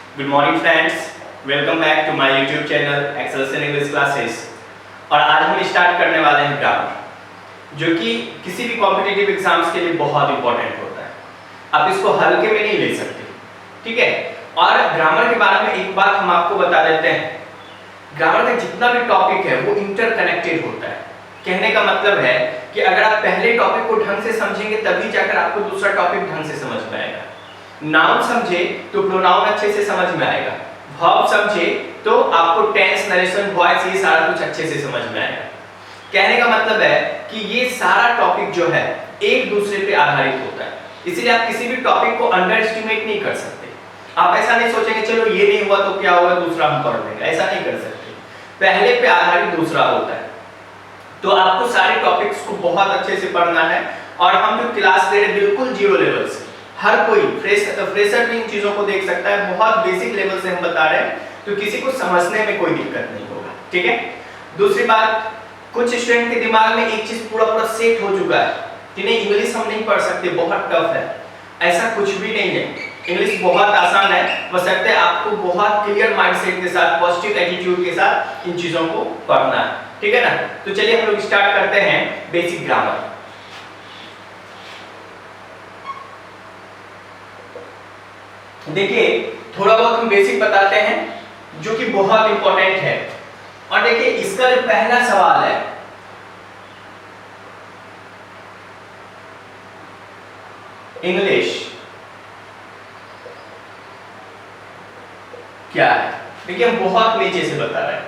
Good morning friends, welcome back to my YouTube channel Excellence English classes. और आज हम start करने वाले हैं ग्रामर, जो कि किसी भी कॉम्पिटिटिव एग्जाम्स के लिए बहुत इंपॉर्टेंट होता है। आप इसको हल्के में नहीं ले सकते, ठीक है। और ग्रामर के बारे में एक बात हम आपको बता देते हैं, ग्रामर का जितना भी टॉपिक है वो इंटरकनेक्टेड होता है। कहने का मतलब है कि अगर आप पहले टॉपिक को ढंग से समझेंगे तभी जाकर आपको दूसरा टॉपिक ढंग से समझ में आएगा। नाउन समझे तो प्रोनाउन अच्छे से समझ में आएगा, वर्ब समझे तो आपको टेंस, नरेशन, वॉइस ये सारा कुछ अच्छे से समझ में आएगा। कहने का मतलब है कि ये सारा टॉपिक जो है एक दूसरे पे आधारित होता है, इसीलिए आप किसी भी टॉपिक को अंडर एस्टिमेट नहीं कर सकते। आप ऐसा नहीं सोचेंगे चलो ये नहीं हुआ तो क्या होगा, दूसरा हम पढ़ लेंगे, ऐसा नहीं कर सकते। पहले पे आधारित दूसरा होता है। तो आपको सारे टॉपिक्स को बहुत अच्छे से पढ़ना है। और हम जो क्लास ले रहे हैं बिल्कुल जीरो लेवल से, हर कोई फ्रेशर भी इन चीजों को देख सकता है। बहुत बेसिक लेवल से हम बता रहे हैं, तो किसी को समझने में कोई दिक्कत नहीं होगा, ठीक है। दूसरी बात, कुछ स्टूडेंट के दिमाग में एक चीज पूरा सेट हो चुका है कि नहीं इंग्लिश हम नहीं पढ़ सकते, बहुत टफ है। ऐसा कुछ भी नहीं है, इंग्लिश बहुत आसान है, बशर्ते आपको बहुत क्लियर माइंडसेट के साथ, पॉजिटिव एटीट्यूड के साथ इन चीजों को पढ़ना है, ठीक है ना। तो चलिए हम लोग स्टार्ट करते हैं बेसिक ग्रामर। देखिए थोड़ा बहुत हम बेसिक बताते हैं जो कि बहुत इंपॉर्टेंट है। और देखिए इसका जो पहला सवाल है, इंग्लिश क्या है। देखिए हम बहुत नीचे से बता रहे हैं,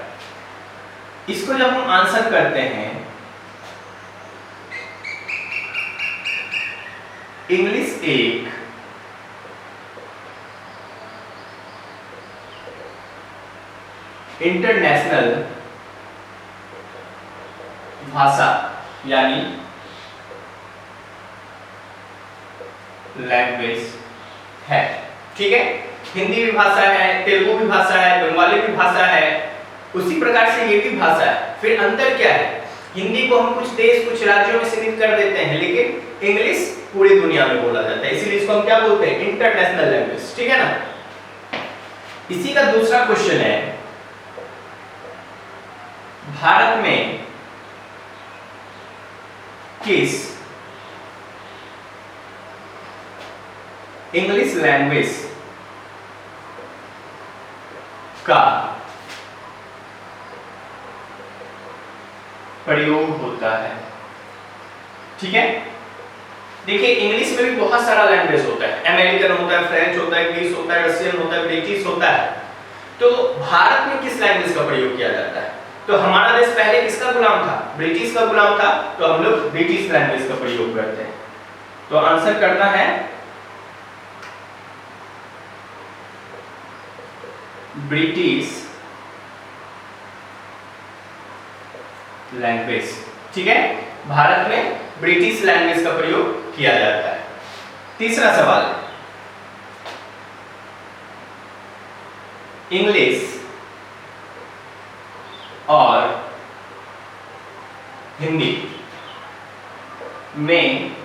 इसको जब हम आंसर करते हैं, इंग्लिश एक इंटरनेशनल भाषा यानी लैंग्वेज है, ठीक है। हिंदी भी भाषा है, तेलुगु भी भाषा है, बंगाली भी भाषा है, उसी प्रकार से ये भी भाषा है। फिर अंतर क्या है, हिंदी को हम कुछ देश, कुछ राज्यों में सीमित कर देते हैं, लेकिन इंग्लिश पूरी दुनिया में बोला जाता है, इसीलिए इसको हम क्या बोलते हैं, इंटरनेशनल लैंग्वेज, ठीक है ना। इसी का दूसरा क्वेश्चन है, भारत में किस इंग्लिश लैंग्वेज का प्रयोग होता है, ठीक है। देखिए इंग्लिश में भी बहुत सारा लैंग्वेज होता है, अमेरिकन होता है, फ्रेंच होता है, इंग्लिश होता है, रशियन होता है, ब्रिटिश होता है। तो भारत में किस लैंग्वेज का प्रयोग किया जाता है, तो हमारा देश पहले किसका गुलाम था, ब्रिटिश का गुलाम था, तो हम लोग ब्रिटिश लैंग्वेज का प्रयोग करते हैं। तो आंसर करना है ब्रिटिश लैंग्वेज, ठीक है। भारत में ब्रिटिश लैंग्वेज का प्रयोग किया जाता है। तीसरा सवाल, इंग्लिश और हिंदी में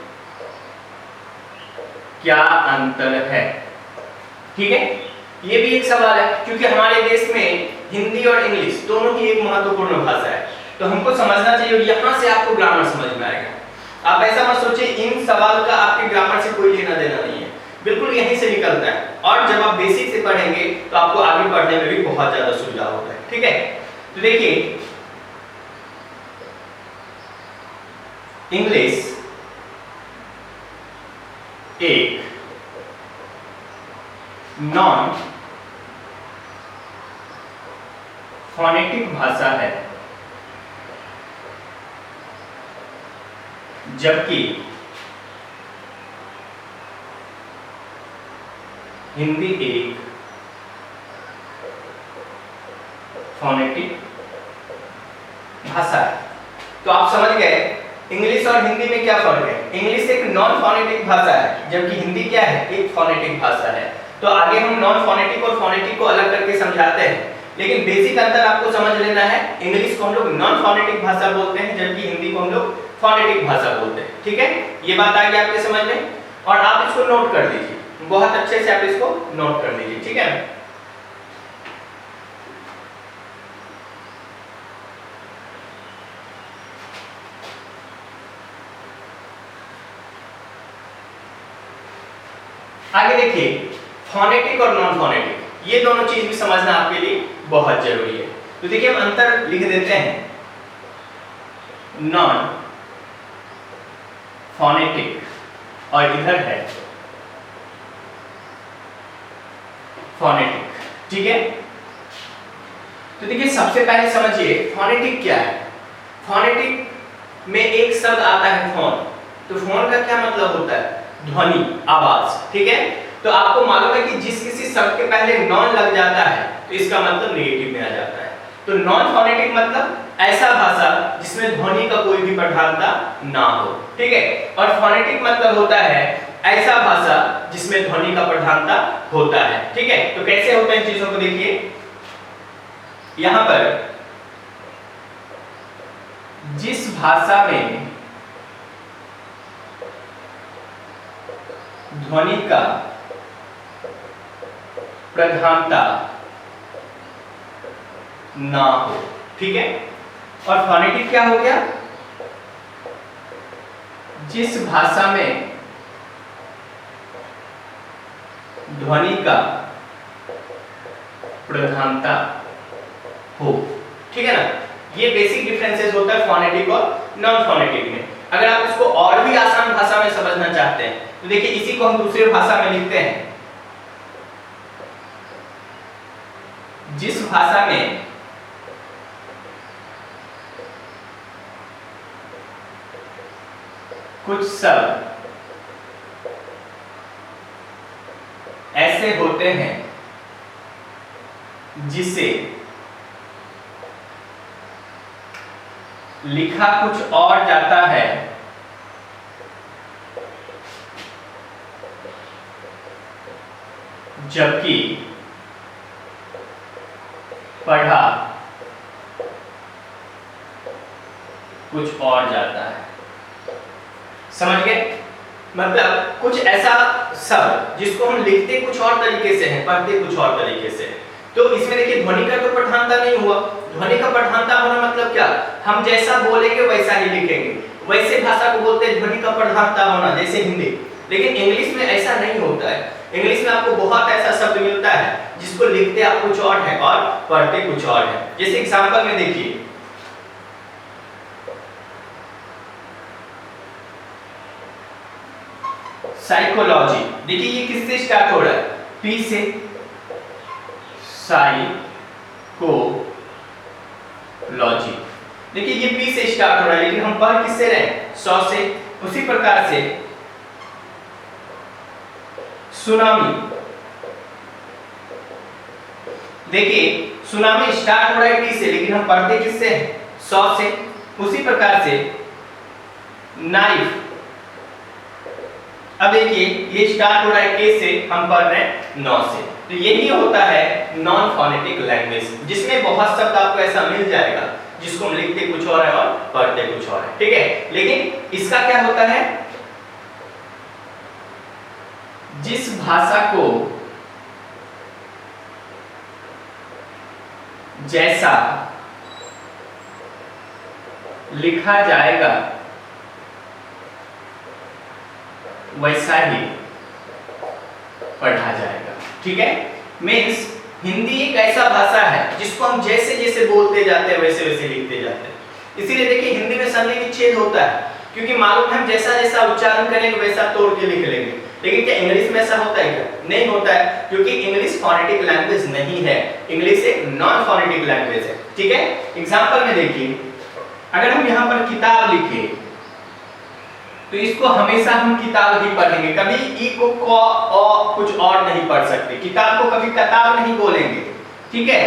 क्या अंतर है, ठीक है। ये भी एक सवाल है, क्योंकि हमारे देश में हिंदी और इंग्लिश दोनों ही एक महत्वपूर्ण भाषा है, तो हमको समझना चाहिए। यहां से आपको ग्रामर समझ में आएगा। आप ऐसा मत सोचिए इन सवाल का आपके ग्रामर से कोई लेना देना नहीं है, बिल्कुल यहीं से निकलता है। और जब आप बेसिक से पढ़ेंगे तो आपको आगे पढ़ने में भी बहुत ज्यादा सुविधा होता है, ठीक है। तो देखिए इंग्लिश एक नॉन फोनेटिक भाषा है, जबकि हिंदी एक फोनेटिक भाषा है। तो आप समझ गए इंग्लिश और हिंदी में क्या फर्क है। इंग्लिश एक नॉन फोनेटिक भाषा है, जबकि हिंदी क्या है, एक फोनेटिक भाषा है। तो आगे हम नॉन फोनेटिक और फोनेटिक को अलग करके समझाते हैं, लेकिन बेसिक अंतर आपको समझ लेना है। इंग्लिश को हम लोग नॉन फोनेटिक भाषा बोलते हैं, जबकि हिंदी को हम लोग फोनेटिक भाषा बोलते हैं, ठीक है। ये बात आ गई आपके समझ में, और आप इसको नोट कर दीजिए, बहुत अच्छे से आप इसको नोट कर लीजिए, ठीक है। आगे देखिए, फोनेटिक और नॉन फोनेटिक, ये दोनों चीज भी समझना आपके लिए बहुत जरूरी है। तो देखिए हम अंतर लिख देते हैं, नॉन फोनेटिक और इधर है फोनेटिक, ठीक है। तो देखिए सबसे पहले समझिए फोनेटिक क्या है। फोनेटिक में एक शब्द आता है फोन, तो फोन का क्या मतलब होता है, ध्वनि, आवाज, ठीक है। तो आपको मालूम है कि जिस किसी शब्द के पहले नॉन लग जाता है तो इसका मतलब नेगेटिव में आ जाता है। तो नॉन फोनेटिक मतलब ऐसा भाषा जिसमें ध्वनि का कोई भी प्रधानता ना हो, ठीक है। और फोनेटिक मतलब होता है ऐसा भाषा जिसमें ध्वनि का प्रधानता होता है, ठीक है। तो कैसे होता है इन चीजों को देखिए, यहां पर जिस भाषा में ध्वनि का प्रधानता ना हो, ठीक है। और फोनेटिक क्या हो गया, जिस भाषा में ध्वनि का प्रधानता हो, ठीक है ना। ये बेसिक डिफरेंसेस होता है फोनेटिक और नॉन फोनेटिक में। अगर आप इसको और भी आसान भाषा में समझना चाहते हैं तो देखिए इसी को हम दूसरी भाषा में लिखते हैं, जिस भाषा में कुछ शब्द ऐसे होते हैं जिसे लिखा कुछ और जाता है जबकि पढ़ा कुछ और जाता है। समझ गए, मतलब कुछ ऐसा शब्द जिसको हम लिखते कुछ और तरीके से हैं, पढ़ते कुछ और तरीके से। तो इसमें देखिए ध्वनि का तो प्रधानता नहीं हुआ। ध्वनि का प्रधानता होना मतलब क्या, हम जैसा बोलेंगे वैसा ही लिखेंगे, वैसे भाषा को बोलते हैं ध्वनि का प्रधानता होना, जैसे हिंदी। लेकिन इंग्लिश में ऐसा नहीं होता है। इंग्लिश में आपको बहुत ऐसा शब्द मिलता है जिसको लिखते आप कुछ और है और पढ़ते कुछ और है। जैसे एग्जांपल में देखिए, साइकोलॉजी, देखिए ये किससे स्टार्ट हो रहा है, पी से, साइकोलॉजी। देखिए ये पी से स्टार्ट हो रहा है लेकिन हम पढ़ किससे रहे, सौ से। उसी प्रकार से सुनामी, देखिए सुनामी स्टार्ट हो रहा है टी से लेकिन हम पढ़ते किससे, सौ से। उसी प्रकार से नाइफ, अब देखिए ये स्टार्ट हो रहा है के से, हम पढ़ रहे हैं 9 से। तो यही होता है नॉन फोनेटिक लैंग्वेज, जिसमें बहुत शब्द आपको ऐसा मिल जाएगा जिसको हम लिखते कुछ और है और पढ़ते कुछ और है, ठीक है। लेकिन इसका क्या होता है, जिस भाषा को जैसा लिखा जाएगा वैसा ही पढ़ा जाएगा, ठीक है। मीन्स हिंदी एक ऐसा भाषा है जिसको हम जैसे जैसे बोलते जाते हैं वैसे वैसे लिखते जाते हैं। इसीलिए देखिए हिंदी में संधि विच्छेद होता है, क्योंकि मालूम है हम जैसा जैसा उच्चारण करेंगे वैसा तोड़ के लिख लेंगे। लेकिन क्या इंग्लिश में ऐसा होता है क्या, नहीं होता है, क्योंकि इंग्लिश फोनेटिक लैंग्वेज नहीं है, इंग्लिश एक नॉन फोनेटिक लैंग्वेज है, ठीक है। एग्जांपल में देखिए, अगर हम यहाँ पर किताब लिखें तो इसको हमेशा हम किताब ही पढ़ेंगे, कभी ई को क अ कुछ और नहीं पढ़ सकते। किताब को कभी किताब नहीं बोलेंगे, ठीक है।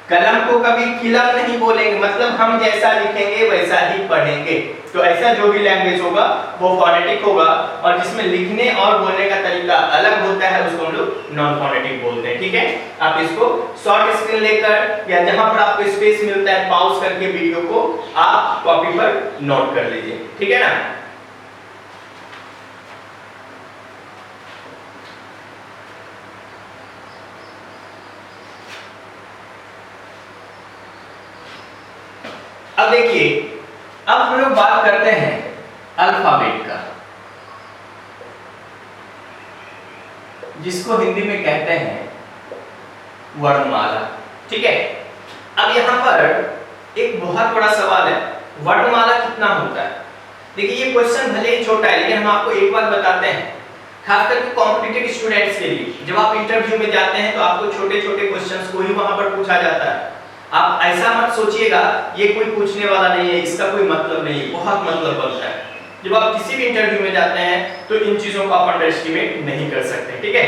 कलम को कभी किलम नहीं बोलेंगे, मतलब हम जैसा लिखेंगे वैसा ही पढ़ेंगे। तो ऐसा जो भी लैंग्वेज होगा वो फोनेटिक होगा, और जिसमें लिखने और बोलने का तरीका अलग होता है उसको हम लोग नॉन फोनेटिक बोलते हैं, ठीक है। आप इसको शॉर्ट स्क्रीन लेकर या जहां पर आपको स्पेस मिलता है पॉज करके वीडियो को आप कॉपी पर नोट कर लीजिए, ठीक है ना। अब देखिए, अब हम लोग बात करते हैं अल्फाबेट का। जिसको हिंदी में कहते हैं वर्णमाला। ठीक है, अब यहाँ पर एक बहुत बड़ा सवाल है, वर्णमाला कितना होता है? देखिए ये क्वेश्चन भले ही छोटा है लेकिन हम आपको एक बात बताते हैं, खास करके कॉम्पिटिटिव स्टूडेंट्स के लिए। जब आप इंटरव्यू में जाते हैं तो आपको छोटे छोटे क्वेश्चंस को ही वहां पर पूछा जाता है। आप ऐसा मत सोचिएगा ये कोई पूछने वाला नहीं है, इसका कोई मतलब नहीं है, बहुत मतलब बनता है। जब आप किसी भी इंटरव्यू में जाते हैं तो इन चीजों को आप अंडर एस्टिमेट नहीं कर सकते। ठीक है,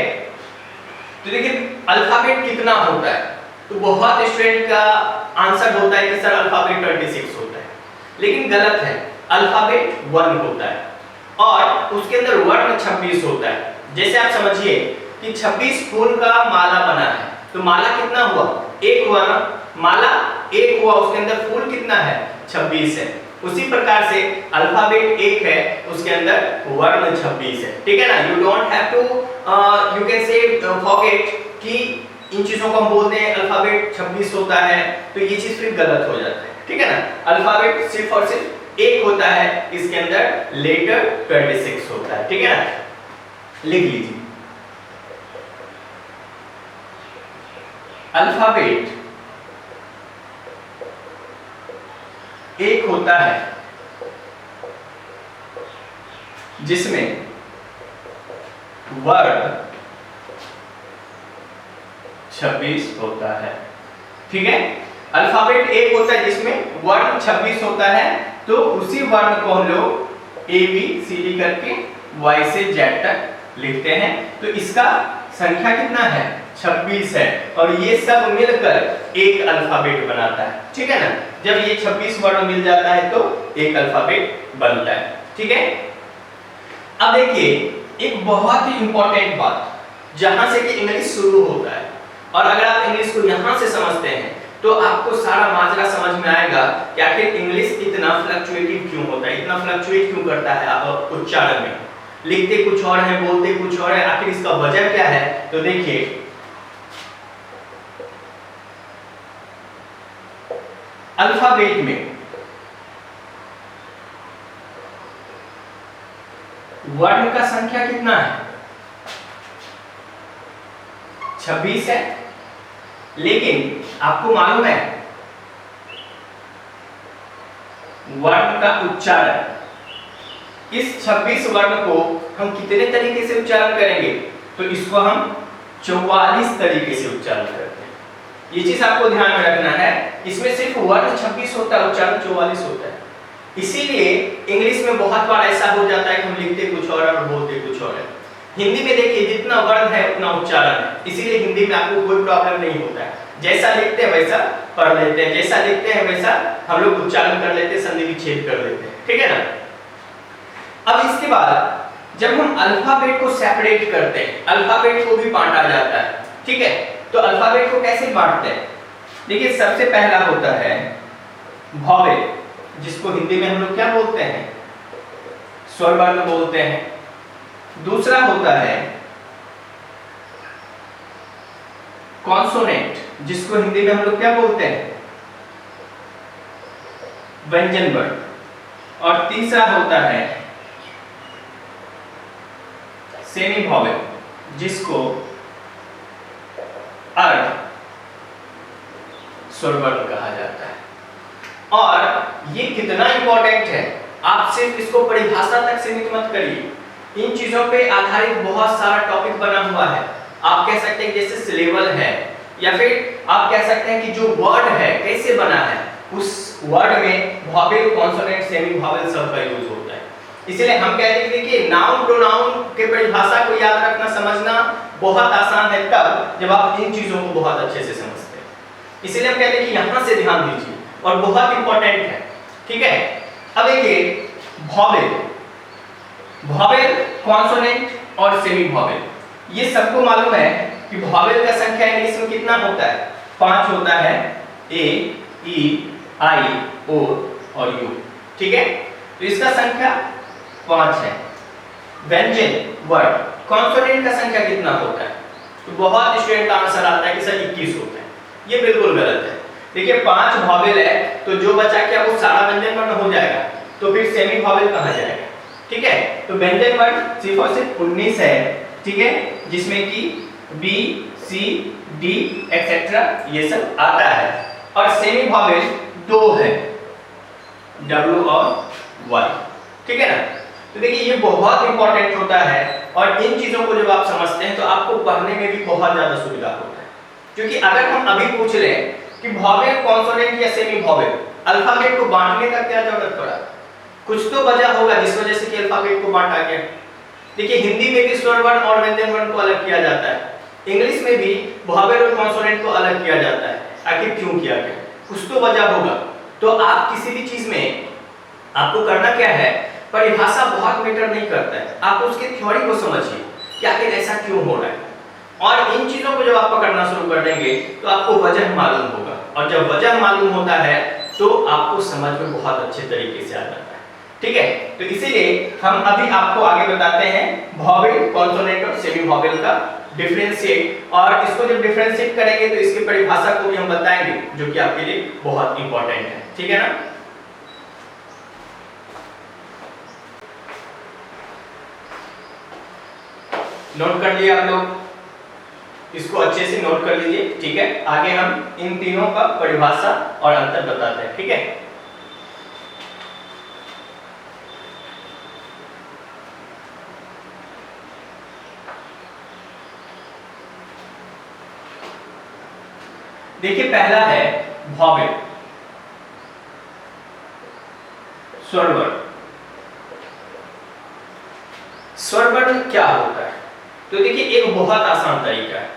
तो देखिए अल्फाबेट कितना होता है, तो बहुत स्टूडेंट का आंसर होता है कि सर अल्फाबेट 26 होता है, लेकिन गलत है। अल्फाबेट 1 होता है और उसके अंदर वर्ण 26 होता है। जैसे आप समझिए कि 26 फूल का माला बना है, तो माला कितना हुआ? एक हुआ ना, माला एक हुआ, उसके अंदर फूल कितना है? 26 है। उसी प्रकार से अल्फाबेट एक है, उसके अंदर वर्ण 26 है। ठीक है ना, you don't have to you can say forget कि इन चीजों को हम बोलते हैं अल्फाबेट 26 होता है, तो ये चीज फिर गलत हो जाता है। ठीक है ना, अल्फाबेट सिर्फ और सिर्फ एक होता है, इसके अंदर लेटर 26 होता है। ठीक है ना, लिख लीजिए अल्फाबेट एक होता है जिसमें वर्ण 26 होता है। ठीक है, अल्फाबेट एक होता है जिसमें वर्ण 26 होता है, तो उसी वर्ण को हम लोग ए बी सी डी करके वाई से जेड तक लिखते हैं। तो इसका संख्या कितना है? 26 है, और ये सब मिलकर एक अल्फाबेट बनाता है। ठीक है ना, जब ये 26 वर्ण मिल जाता है तो एक अल्फाबेट बनता है। ठीक है, अब देखिए एक बहुत ही इंपॉर्टेंट बात, जहां से कि इंग्लिश शुरू होता है, और अगर आप इंग्लिश को यहां से समझते हैं तो आपको सारा माजरा समझ में आएगा कि आखिर इंग्लिश इतना फ्लक्चुएटिव क्यों होता है, इतना फ्लक्चुएट क्यों करता है उच्चारण में। लिखते कुछ और है, बोलते कुछ और है, आखिर इसका वजह क्या है? तो देखिए अल्फाबेट में वर्ण का संख्या कितना है? 26 है, लेकिन आपको मालूम है वर्ण का उच्चारण, इस 26 वर्ण को हम कितने तरीके से उच्चारण करेंगे? तो इसको हम 44 तरीके से उच्चारण करते हैं। ये चीज आपको ध्यान में रखना है, इसमें सिर्फ वर्ण 26 होता है, उच्चारण 44 होता है। इसीलिए इंग्लिश में बहुत बार ऐसा हो जाता है कि हम लिखते कुछ और बोलते कुछ और है। हिंदी में देखिए जितना वर्ण है उतना उच्चारण है, इसीलिए हिंदी में आपको कोई प्रॉब्लम नहीं होता है। जैसा लिखते हैं वैसा पढ़ लेते हैं, जैसा लिखते हैं वैसा हम लोग उच्चारण कर लेते हैं, संधि विच्छेद कर लेते हैं। ठीक है ना, अब इसके बाद जब हम अल्फाबेट को सेपरेट करते हैं, अल्फाबेट को भी बांटा जाता है। ठीक है, तो अल्फाबेट को कैसे बांटते हैं? देखिए सबसे पहला होता है वॉवेल, जिसको हिंदी में हम लोग क्या बोलते हैं? स्वर वर्ण बोलते हैं। दूसरा होता है कॉन्सोनेंट, जिसको हिंदी में हम लोग क्या बोलते हैं? व्यंजन वर्ण। और तीसरा होता है सेमी वॉवेल, जिसको अर्ध स्वर वर्ण कहा जाता है। और ये कितना इंपॉर्टेंट है, आप सिर्फ इसको परिभाषा तक सीमित मत करिए, इन चीजों पे आधारित बहुत सारा टॉपिक बना हुआ है। आप कह सकते हैं जैसे सिलेबल है, या फिर आप कह सकते हैं कि जो वर्ड है कैसे बना है, उस वर्ड में वॉवेल, कॉन्सोनेंट, सेमी वॉवेल सब का यूज होता है। इसलिए हम कहते हैं कि नाउन प्रोनाउन के परिभाषा को याद रखना, समझना बहुत आसान है तब जब आप इन चीजों को बहुत अच्छे से समझते हैं। इसलिए हम कहते हैं कि यहां से ध्यान दीजिए, और बहुत इंपॉर्टेंट है। ठीक है, अब देखिए वॉवेल, वॉवेल, कॉन्सोनेंट और सेमी वॉवेल, ये सबको मालूम है कि वॉवेल का संख्या इंग्लिश में कितना होता है? 5 होता है, ए, ई, आई, ओ और यू। ठीक है, तो इसका संख्या 5 है। व्यंजन वर्ड कॉन्सोनेंट का संख्या कितना होता है? तो बहुत स्टूडेंट का आंसर आता है कि सर 21 होता है। ये बिल्कुल गलत है। देखिए 5 वॉवेल है, तो जो बचा क्या वो सारा व्यंजन वर्ण हो जाएगा, तो फिर सेमी वॉवेल कहाँ जाएगा? ठीक है, तो व्यंजन वर्ण सिर्फ और सिर्फ 19 है, ठीक है, जिसमें कि बी सी डी एक्सेट्रा ये सब आता है। और सेमी वॉवेल दो है, डब्ल्यू और वाई, ठीक है ना। तो देखिए ये बहुत इंपॉर्टेंट होता है और इन चीजों को जब आप समझते हैं तो आपको पढ़ने में भी बहुत ज्यादा सुविधा होता है। क्योंकि अगर हम अभी पूछ लें कि वॉवेल कॉन्सोनेंट या सेमी वॉवेल, अल्फाबेट को बांटने का क्या जरूरत पड़ा, कुछ तो वजह होगा जिस वजह से कि अल्फाबेट को बांटा गया। देखिए हिंदी में भी स्वर वर्ण और व्यंजन वर्ण को अलग किया जाता है, इंग्लिश में भी वॉवेल और कॉन्सोनेंट को अलग किया जाता है। आखिर क्यों किया गया, कुछ तो वजह होगा। तो आप किसी भी चीज में आपको करना क्या है, परिभाषा बहुत मैटर नहीं करता है, आप उसके थ्योरी को समझिए कि आखिर ऐसा क्यों हो रहा है। और इन चीजों को जब आप पकड़ना शुरू कर देंगे तो आपको वजह मालूम होगा, और जब वजह मालूम होता है तो आपको समझ में बहुत अच्छे तरीके से आ जाता है, ठीक है। तो इसीलिए हम अभी आपको आगे बताते हैं वॉवेल, कॉन्सोनेंट और सेमी वॉवेल का डिफरेंशिएट, और इसको जब डिफरेंशिएट करेंगे तो इसकी परिभाषा को भी हम बताएंगे, जो कि आपके लिए बहुत इंपॉर्टेंट है, ठीक है ना। नोट कर लिया आप लोग, इसको अच्छे से नोट कर लीजिए, ठीक है। आगे हम इन तीनों का परिभाषा और अंतर बताते हैं, ठीक है। देखिए पहला है वॉवेल, स्वर वर्ण। स्वर वर्ण क्या होता है, तो देखिए एक बहुत आसान तरीका है।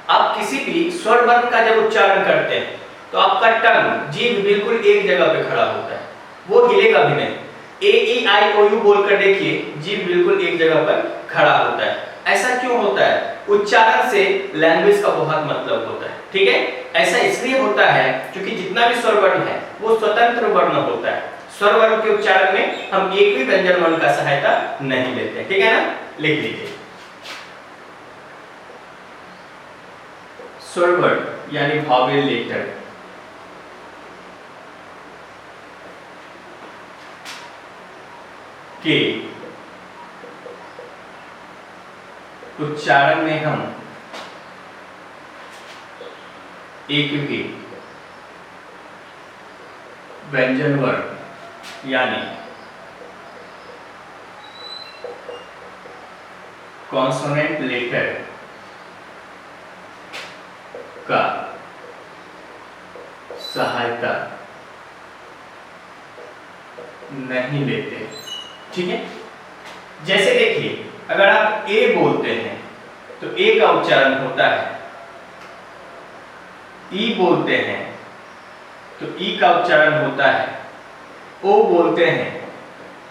आप किसी भी स्वर वर्ण का जब उच्चारण करते हैं तो आपका टंग, जीभ बिल्कुल एक जगह पे खड़ा होता है, वो हिलेगा भी नहीं। ए ई आई ओ यू बोलकर देखिए, जीभ बिल्कुल एक जगह पर खड़ा होता है। ऐसा क्यों होता है, उच्चारण से लैंग्वेज का बहुत मतलब होता है, ठीक है। ऐसा इसलिए होता है क्योंकि जितना भी स्वर वर्ण है वो स्वतंत्र वर्ण होता है। स्वर वर्ण के उच्चारण में हम एक भी व्यंजन वर्ण का सहायता नहीं लेते, ठीक है ना। लिख लीजिए, स्वर वर्ण यानी वॉवेल लेटर के उच्चारण में हम एक भी व्यंजन वर्ण यानी कॉन्सोनेंट लेटर का सहायता नहीं लेते, ठीक है। जैसे देखिए अगर आप ए बोलते हैं तो ए का उच्चारण होता है, ई बोलते हैं तो ई का उच्चारण होता है, ओ बोलते हैं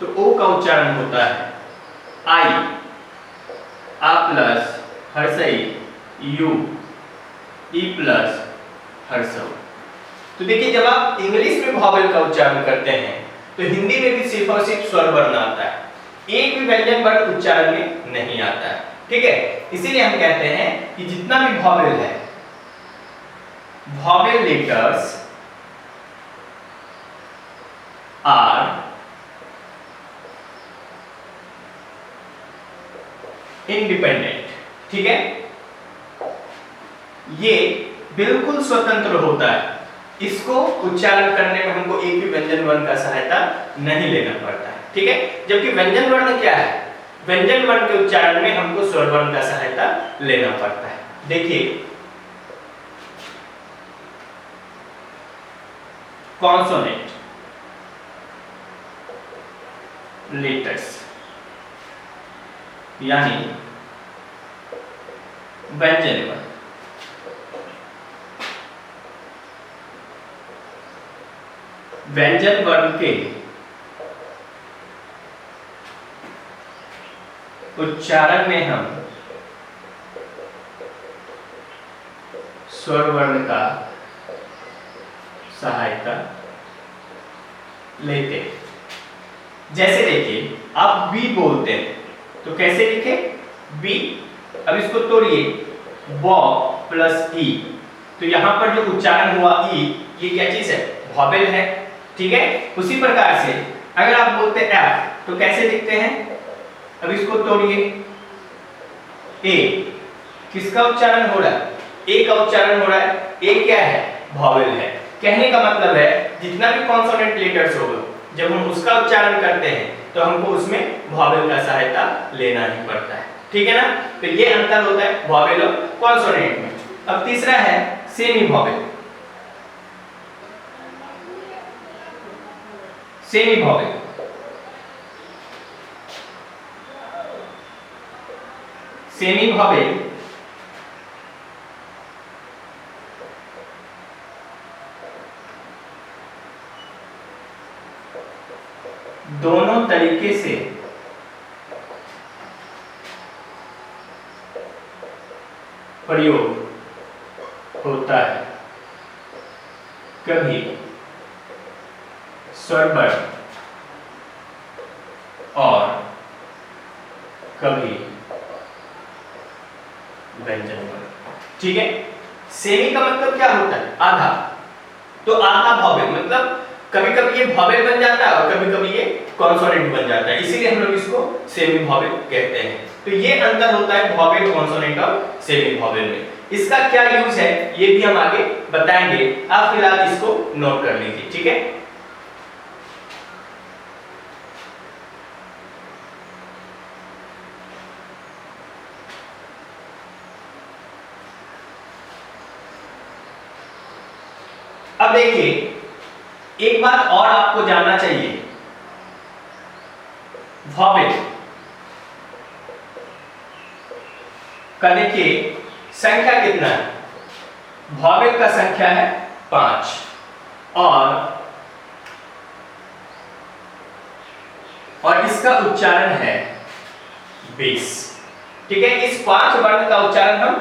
तो ओ का उच्चारण होता है, आई, आ प्लस हर्षई यू, ई प्लस हर्षव। तो देखिए जब आप इंग्लिश में वॉवेल का उच्चारण करते हैं तो हिंदी में भी सिर्फ और सिर्फ स्वर वर्ण आता है, एक भी व्यंजन वर्ण उच्चारण में नहीं आता है, ठीक है। इसीलिए हम कहते हैं कि जितना भी वॉवेल है, वॉवेल लेटर्स आर इंडिपेंडेंट, ठीक है। ये बिल्कुल स्वतंत्र होता है, इसको उच्चारण करने में हमको एक भी व्यंजन वर्ण का सहायता नहीं लेना पड़ता है, ठीक है। जबकि व्यंजन वर्ण क्या है, व्यंजन वर्ण के उच्चारण में हमको स्वर वर्ण का सहायता लेना पड़ता है। देखिए कॉन्सोनेंट लेटर्स यानी व्यंजन वर्ण, व्यंजन वर्ण के उच्चारण में हम स्वर वर्ण का सहायता लेते हैं। जैसे देखिए आप बी बोलते हैं तो कैसे लिखे, बी, अब इसको तोड़िए, ब प्लस ई, तो यहां पर जो उच्चारण हुआ ई, ये क्या चीज है, वॉवेल है, ठीक है। उसी प्रकार से अगर आप बोलते एफ तो कैसे लिखते हैं, अब इसको तोड़िए, ए किसका उच्चारण हो रहा है? ए का उच्चारण हो रहा है। ए क्या है? वॉवेल है। कहने का मतलब है जितना भी कॉन्सोनेंट लेटर्स होगा जब हम उसका उच्चारण करते हैं तो हमको उसमें वॉवेल का सहायता लेना ही पड़ता है। ठीक है ना? तो ये अंतर होता है वॉवेल और कॉन्सोनेंट में। अब तीसरा है semi vowel. Semi vowel semi vowel दोनों तरीके से प्रयोग होता है। कभी स्वरवर्ण और कभी व्यंजन वर्ण। ठीक है? सेमी का मतलब क्या होता है? आधा। तो आधा वॉवेल मतलब कभी कभी ये वॉवेल बन जाता है और कभी कभी ये कॉन्सोनेंट बन जाता है, इसीलिए हम लोग इसको सेमी वॉवेल कहते हैं। तो ये अंतर होता है वॉवेल, कॉन्सोनेंट और सेमी वॉवेल में। इसका क्या यूज है ये भी हम आगे बताएंगे, आप फिलहाल इसको नोट कर लीजिए। ठीक है? अब देखिए एक बात और आपको जानना चाहिए, वॉवेल का देखिए संख्या कितना है? वॉवेल का संख्या है 5 और इसका उच्चारण है 20। ठीक है? इस 5 वर्ण का उच्चारण हम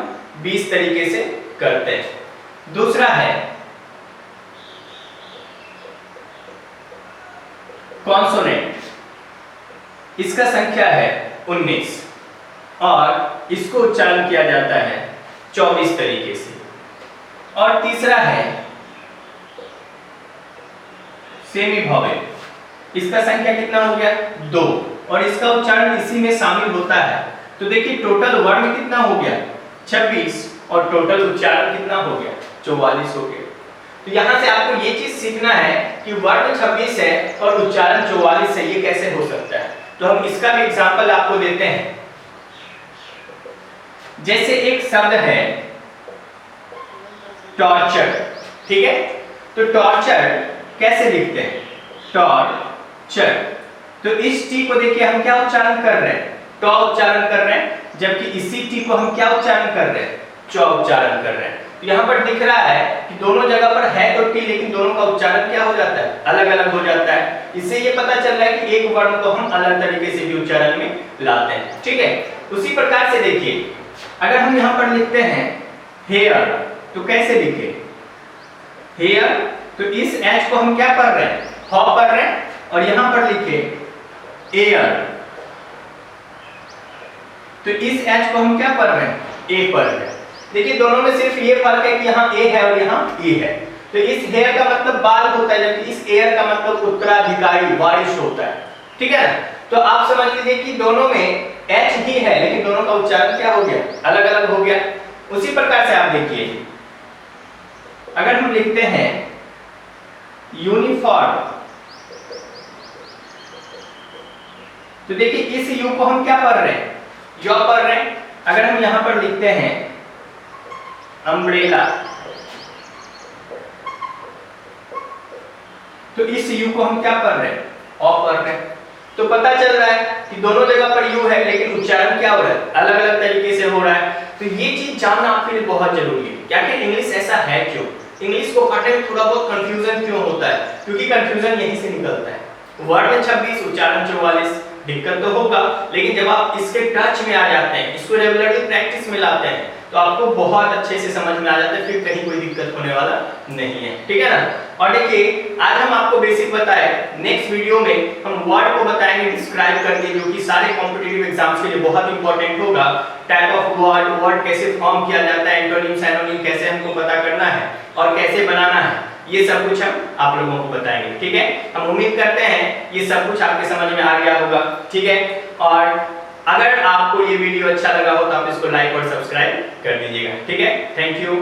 20 तरीके से करते हैं। दूसरा है कॉन्सोनेंट, इसका संख्या है 19 और इसको उच्चारण किया जाता है 24 तरीके से। और तीसरा है सेमी वॉवेल, इसका संख्या कितना हो गया? 2 और इसका उच्चारण इसी में शामिल होता है। तो देखिए टोटल वर्ण कितना हो गया? 26 और टोटल उच्चारण कितना हो गया? 44 हो गया। तो यहां से आपको ये चीज सीखना है कि वर्ण 26 है और उच्चारण 44 है, ये कैसे हो सकता है? तो हम इसका भी एग्जांपल आपको देते हैं। जैसे एक शब्द है टॉर्चर। ठीक है? तो टॉर्चर कैसे लिखते हैं? टॉर्चर। तो इस टी को देखिए हम क्या उच्चारण कर रहे हैं? टॉ उच्चारण कर रहे हैं, जबकि इसी टी को हम क्या उच्चारण कर रहे हैं? चौ उच्चारण कर रहे हैं। तो यहाँ पर दिख रहा है कि दोनों जगह पर है तो टी, लेकिन दोनों का उच्चारण क्या हो जाता है? अलग अलग हो जाता है। इससे ये पता चल रहा है कि एक वर्ण को हम अलग तरीके से भी उच्चारण में लाते हैं। ठीक है? उसी प्रकार से देखिए अगर हम यहाँ पर लिखते हैं हेयर, तो कैसे लिखे? हेयर, तो इस एच को हम क्या कर रहे हैं? हॉ कर रहे हैं, और यहाँ पर लिखे एयर, तो इस एच को हम क्या कर रहे हैं? ए पर रहे हैं। देखिए दोनों में सिर्फ ये फर्क है कि यहाँ ए है और यहाँ ई है। तो इस हेयर का मतलब बाल होता है, जबकि इस एयर का मतलब उत्तराधिकारी, वारिस होता है। ठीक है? तो आप समझ लीजिए कि दोनों में एच ही है, लेकिन दोनों का उच्चारण क्या हो गया? अलग अलग हो गया। उसी प्रकार से आप देखिए अगर हम लिखते हैं यूनिफॉर्म, तो देखिए इस यू को हम क्या पढ़ रहे हैं? यू पढ़ रहे हैं। अगर हम यहां पर लिखते हैं अम्ब्रेला, तो इस यू को हम क्या पढ़ रहे हैं? ऑ पढ़ रहे हैं। तो पता चल रहा है कि दोनों जगह पर यू है, लेकिन उच्चारण क्या हो रहा है? अलग अलग तरीके से हो रहा है। तो ये चीज जानना आपके लिए बहुत जरूरी है। क्या कि इंग्लिश ऐसा है क्यों? इंग्लिश को पढ़ने में थोड़ा बहुत कंफ्यूजन क्यों होता है? क्योंकि कंफ्यूजन यहीं से निकलता है। वर्ण 26, उच्चारण 44, दिक्कत तो होगा, लेकिन जब आप इसके टच में आ जाते हैं, इसको रेगुलरली प्रैक्टिस में लाते हैं, तो आपको बहुत अच्छे से समझ में आ जाता है, फिर कहीं कोई दिक्कत होने वाला नहीं है। ठीक है ना? और देखिए आज हम आपको बेसिक बताए, नेक्स्ट वीडियो में हम वर्ड को बताएंगे डिस्क्राइब करके, जो कि सारे कॉम्पिटिटिव एग्जाम्स के लिए बहुत इंपॉर्टेंट होगा। टाइप ऑफ वर्ड, वर्ड कैसे फॉर्म किया जाता है, एंटोनिम सिनोनिम कैसे हमको पता करना है और कैसे बनाना है, ये सब कुछ हम आप लोगों को बताएंगे। ठीक है? हम उम्मीद करते हैं ये सब कुछ आपके समझ में आ गया होगा। ठीक है? और अगर आपको ये वीडियो अच्छा लगा हो तो आप इसको लाइक और सब्सक्राइब कर दीजिएगा। ठीक है, थैंक यू।